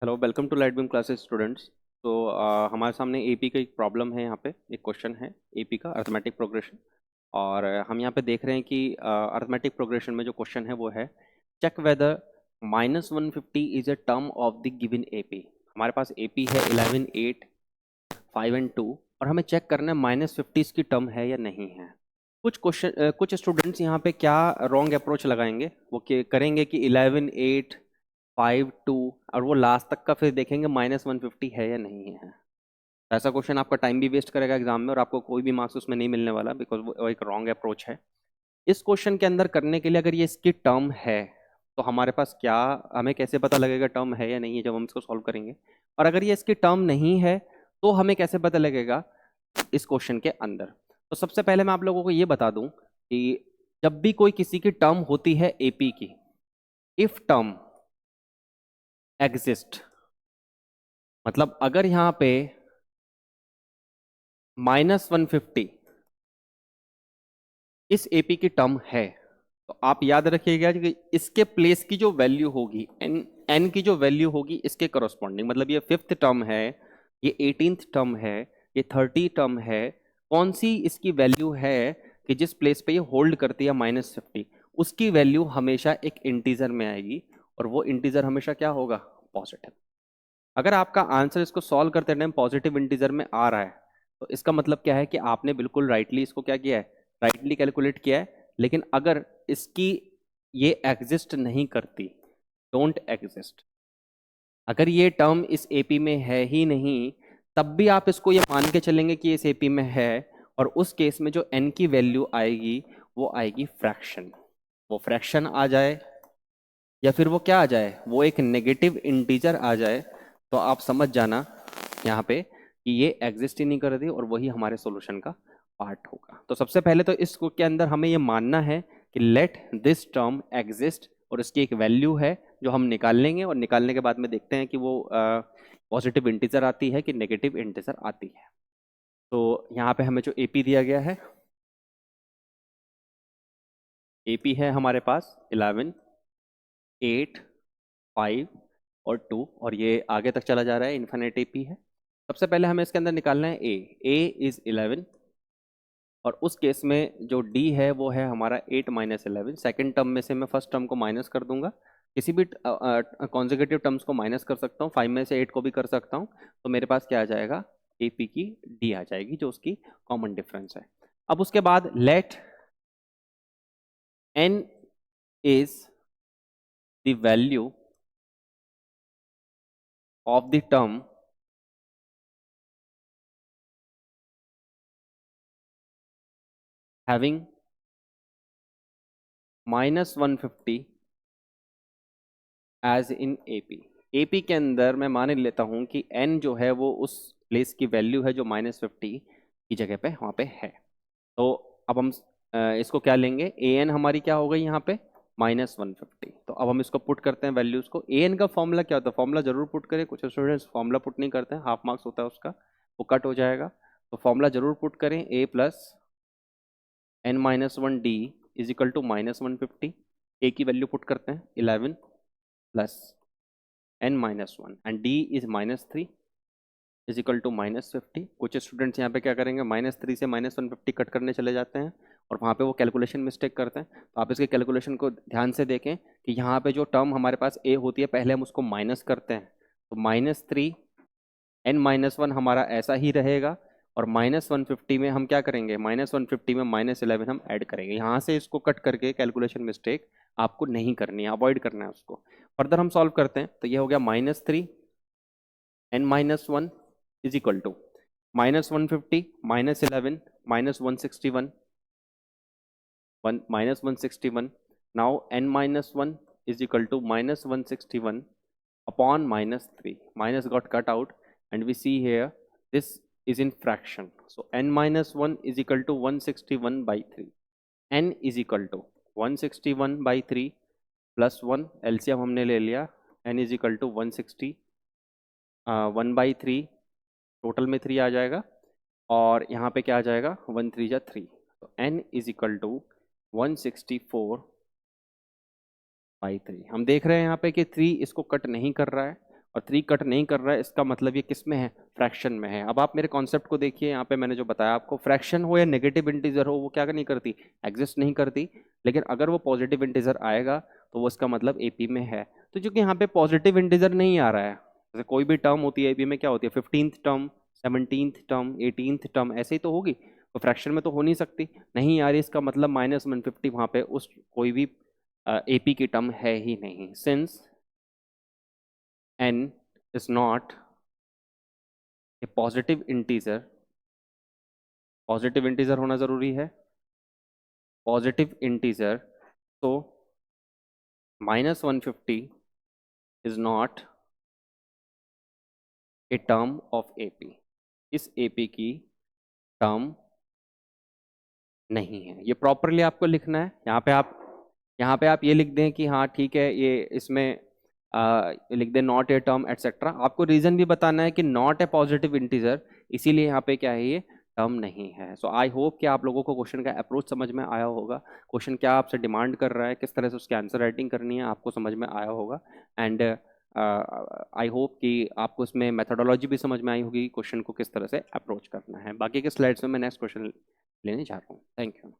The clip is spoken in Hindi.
Hello, welcome to light beam classes students. तो हमारे सामने एपी का एक प्रॉब्लम है। यहाँ पे एक क्वेश्चन है एपी का अर्थमेटिक प्रोग्रेशन। और हम यहाँ पे देख रहे हैं कि अर्थमेटिक प्रोग्रेशन में जो क्वेश्चन है वो है check whether -150 is a term of the given AP. हमारे पास एपी है 11, 8, 5 एंड 2 और हमें चेक करना है -50 इसकी टर्म है या नहीं है। कुछ स्टूडेंट्स यहाँ पे क्या रॉन्ग अप्रोच लगाएंगे, वो करेंगे कि 11, 8, 5, 2 और वो लास्ट तक का फिर देखेंगे -150 है या नहीं है। तो ऐसा क्वेश्चन आपका टाइम भी वेस्ट करेगा एग्जाम में और आपको कोई भी मार्क्स उसमें नहीं मिलने वाला, बिकॉज वो एक रॉन्ग अप्रोच है। इस क्वेश्चन के अंदर करने के लिए अगर ये इसकी टर्म है तो हमारे पास क्या, हमें कैसे पता लगेगा टर्म है या नहीं है जब हम इसको सॉल्व करेंगे। और अगर ये इसकी टर्म नहीं है तो हमें कैसे पता लगेगा इस क्वेश्चन के अंदर। तो सबसे पहले मैं आप लोगों को ये बता दूं कि जब भी कोई किसी की टर्म होती है एपी की, इफ टर्म एग्जिस्ट, मतलब अगर यहाँ पे -150 इस एपी की टर्म है तो आप याद रखिएगा कि इसके प्लेस की जो वैल्यू होगी, एन एन की जो वैल्यू होगी इसके करस्पॉन्डिंग, मतलब ये 5th टर्म है, ये 18th टर्म है, ये 30 टर्म है, कौन सी इसकी वैल्यू है कि जिस प्लेस पे ये होल्ड करती है -50, उसकी वैल्यू हमेशा एक इंटीजर में आएगी और वो इंटीजर हमेशा क्या होगा, पॉजिटिव। अगर आपका आंसर इसको सॉल्व करते टाइम पॉजिटिव इंटीजर में आ रहा है तो इसका मतलब क्या है कि आपने बिल्कुल राइटली इसको क्या किया है, राइटली कैलकुलेट किया है। लेकिन अगर इसकी ये एग्जिस्ट नहीं करती, डोंट एग्जिस्ट, अगर ये टर्म इस एपी में है ही नहीं, तब भी आप इसको ये मान के चलेंगे कि इस एपी में है, और उस केस में जो एन की वैल्यू आएगी वो आएगी फ्रैक्शन। वो फ्रैक्शन आ जाए या फिर वो क्या आ जाए, वो एक नेगेटिव इंटीजर आ जाए, तो आप समझ जाना यहाँ पे कि ये एग्जिस्ट ही नहीं कर रही और वही हमारे सॉल्यूशन का पार्ट होगा। तो सबसे पहले तो इसको के अंदर हमें ये मानना है कि लेट दिस टर्म एग्जिस्ट और इसकी एक वैल्यू है जो हम निकाल लेंगे, और निकालने के बाद में देखते हैं कि वो पॉजिटिव इंटीजर आती है कि नेगेटिव इंटीजर आती है। तो यहाँ पे हमें जो एपी दिया गया है, एपी है हमारे पास 11, 8, 5 और 2, और ये आगे तक चला जा रहा है, इन्फिनिट एपी है। सबसे पहले हमें इसके अंदर निकालना है ए इज 11, और उस केस में जो डी है वो है हमारा 8 - 11। सेकेंड टर्म में से मैं फर्स्ट टर्म को माइनस कर दूंगा, किसी भी कॉन्जिक्यूटिव टर्म्स को माइनस कर सकता हूँ, 5 में से 8 को भी कर सकता हूँ। तो मेरे पास क्या आ जाएगा, ए पी की डी आ जाएगी जो उसकी कॉमन डिफरेंस है। अब उसके बाद let n is the value of the term having -150 as in AP. AP के अंदर मैं मान लेता हूं कि एन जो है वो उस प्लेस की वैल्यू है जो -50 की जगह पे वहां पे है। तो अब हम इसको क्या लेंगे, ए एन हमारी क्या हो गई यहाँ पे -150। तो अब हम इसको पुट करते हैं वैल्यूज को। ए एन का फॉर्मूला क्या होता है, फॉर्मूला जरूर पुट करें, कुछ स्टूडेंट्स फॉर्मूला पुट नहीं करते हैं, हाफ मार्क्स होता है उसका, वो कट हो जाएगा। तो फॉर्मूला जरूर पुट करें, A plus n - 1 D is equal to -150। A की वैल्यू पुट करते हैं 11 plus n - 1 and d is -3 is equal to -50। कुछ स्टूडेंट्स यहाँ पे क्या करेंगे, -3 से -150 कट करने चले जाते हैं और वहाँ पे वो कैलकुलेशन मिस्टेक करते हैं। तो आप इसके कैलकुलेशन को ध्यान से देखें कि यहाँ पे जो टर्म हमारे पास a होती है पहले हम उसको माइनस करते हैं, तो -3 n - 1 हमारा ऐसा ही रहेगा, और -150 में हम क्या करेंगे, -150 में -11 हम ऐड करेंगे। यहाँ से इसको कट करके कैलकुलेशन मिस्टेक आपको नहीं करनी है, अवॉइड करना है उसको। फर्दर हम सॉल्व करते हैं, तो ये हो गया -3 n - 1 is equal to -150 -11 -161 -161। Now n - 1 is equal to -161 upon -3, minus got cut out and we see here this is in fraction, so n - 1 is equal to 161 by 3। n is equal to 161 by 3 plus 1, LCM हमने ले लिया, n is equal to 160 1/3, total में 3 आ जाएगा, और यहाँ पे क्या आ जाएगा 1 3 जा 3, तो n इज इक्वल टू 164/3। हम देख रहे हैं यहाँ पे कि 3 इसको कट नहीं कर रहा है, और 3 कट नहीं कर रहा है, इसका मतलब ये किस में है, फ्रैक्शन में है। अब आप मेरे कॉन्सेप्ट को देखिए, यहाँ पे मैंने जो बताया आपको, फ्रैक्शन हो या नेगेटिव इंटीजर हो, वो क्या नहीं करती, एग्जिस्ट नहीं करती। लेकिन अगर वो पॉजिटिव इंटीजर आएगा तो वो इसका मतलब एपी में है। तो चूंकि यहाँ पे पॉजिटिव इंटीजर नहीं आ रहा है, जैसे कोई भी टर्म होती है एपी में, क्या होती है, 15th term, 17th term, 18th term, ऐसे ही तो होगी। तो फ्रैक्शन में तो हो नहीं सकती, नहीं आ रही, इसका मतलब -150 वहाँ पे उस कोई भी एपी की टर्म है ही नहीं, since n is not a positive integer। Positive integer होना जरूरी है, पॉजिटिव इंटीजर, तो -150 is not a term of AP, इस एपी की टर्म नहीं है। ये प्रॉपरली आपको लिखना है। यहाँ पे आप ये लिख दें कि हाँ ठीक है, ये इसमें लिख दें नॉट ए टर्म एटसेट्रा। आपको रीजन भी बताना है कि नॉट ए पॉजिटिव इंटीजर, इसीलिए यहाँ पे क्या है, ये टर्म नहीं है। सो आई होप कि आप लोगों को क्वेश्चन का अप्रोच समझ में आया होगा, क्वेश्चन क्या आपसे डिमांड कर रहा है, किस तरह से उसकी आंसर राइटिंग करनी है, आपको समझ में आया होगा। एंड आई होप कि आपको इसमें मेथोडोलॉजी भी समझ में आई होगी, क्वेश्चन को किस तरह से अप्रोच करना है। बाकी के स्लाइड्स में मैं नेक्स्ट क्वेश्चन लेने जा रहा हूँ। Thank you.